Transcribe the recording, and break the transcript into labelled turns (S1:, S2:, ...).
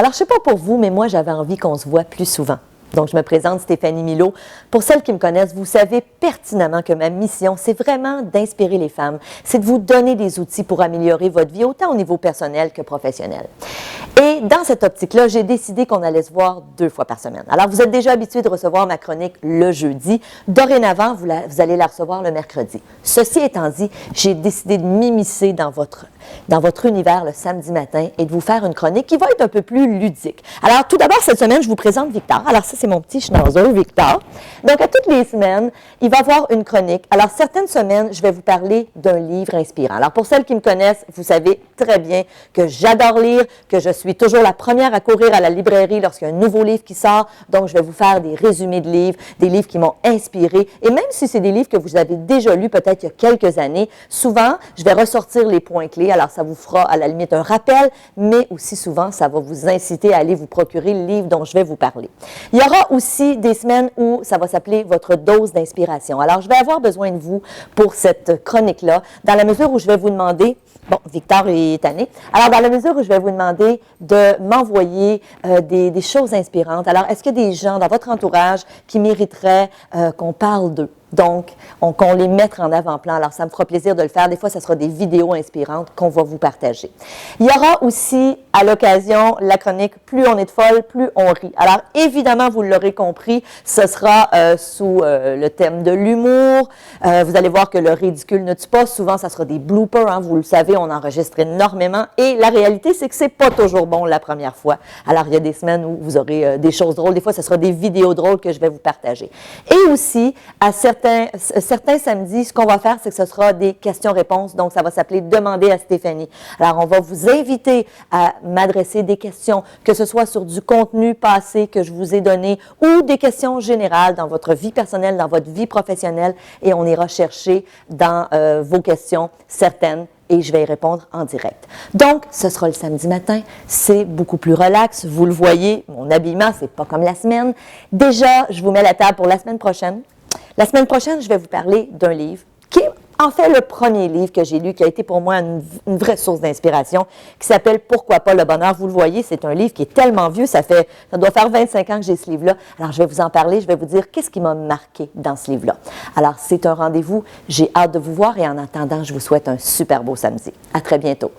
S1: Alors, je ne sais pas pour vous, mais moi, j'avais envie qu'on se voit plus souvent. Donc, je me présente Stéphanie Milot. Pour celles qui me connaissent, vous savez pertinemment que ma mission, c'est vraiment d'inspirer les femmes. C'est de vous donner des outils pour améliorer votre vie, autant au niveau personnel que professionnel. Et dans cette optique-là, j'ai décidé qu'on allait se voir 2 fois par semaine. Alors, vous êtes déjà habitué de recevoir ma chronique le jeudi. Dorénavant, vous allez la recevoir le mercredi. Ceci étant dit, j'ai décidé de m'immiscer dans votre univers le samedi matin et de vous faire une chronique qui va être un peu plus ludique. Alors, tout d'abord, cette semaine, je vous présente Victor. Alors, ça, c'est mon petit schnauzer, Victor. Donc, à toutes les semaines, il va avoir une chronique. Alors, certaines semaines, je vais vous parler d'un livre inspirant. Alors, pour celles qui me connaissent, vous savez très bien que j'adore lire, que je suis toujours la première à courir à la librairie lorsqu'il y a un nouveau livre qui sort. Donc, je vais vous faire des résumés de livres, des livres qui m'ont inspiré. Et même si c'est des livres que vous avez déjà lus peut-être il y a quelques années, souvent, je vais ressortir les points clés. Alors, ça vous fera à la limite un rappel, mais aussi souvent, ça va vous inciter à aller vous procurer le livre dont je vais vous parler. Il y aura aussi des semaines où ça va s'appeler votre dose d'inspiration. Alors, je vais avoir besoin de vous pour cette chronique-là, dans la mesure où je vais vous demander, bon, Victor est tanné, alors dans la mesure où je vais vous demander de m'envoyer des choses inspirantes. Alors, est-ce qu'il y a des gens dans votre entourage qui mériteraient qu'on parle d'eux? Donc, qu'on les mette en avant-plan. Alors, ça me fera plaisir de le faire. Des fois, ce sera des vidéos inspirantes qu'on va vous partager. Il y aura aussi, à l'occasion, la chronique « Plus on est de folle, plus on rit ». Alors, évidemment, vous l'aurez compris, ce sera sous le thème de l'humour. Vous allez voir que le ridicule ne tue pas. Souvent, ça sera des bloopers. Hein, vous le savez, on enregistre énormément. Et la réalité, c'est que c'est pas toujours bon la première fois. Alors, il y a des semaines où vous aurez des choses drôles. Des fois, ce sera des vidéos drôles que je vais vous partager. Et aussi, à certains samedis, ce qu'on va faire, c'est que ce sera des questions-réponses. Donc, ça va s'appeler « Demander à Stéphanie ». Alors, on va vous inviter à m'adresser des questions, que ce soit sur du contenu passé que je vous ai donné ou des questions générales dans votre vie personnelle, dans votre vie professionnelle. Et on ira chercher dans vos questions certaines et je vais y répondre en direct. Donc, ce sera le samedi matin. C'est beaucoup plus relax. Vous le voyez, mon habillement, c'est pas comme la semaine. Déjà, je vous mets la table pour la semaine prochaine. La semaine prochaine, je vais vous parler d'un livre qui est en fait le premier livre que j'ai lu, qui a été pour moi une vraie source d'inspiration, qui s'appelle « Pourquoi pas le bonheur ». Vous le voyez, c'est un livre qui est tellement vieux, ça doit faire 25 ans que j'ai ce livre-là. Alors, je vais vous en parler, je vais vous dire qu'est-ce qui m'a marqué dans ce livre-là. Alors, c'est un rendez-vous, j'ai hâte de vous voir et en attendant, je vous souhaite un super beau samedi. À très bientôt.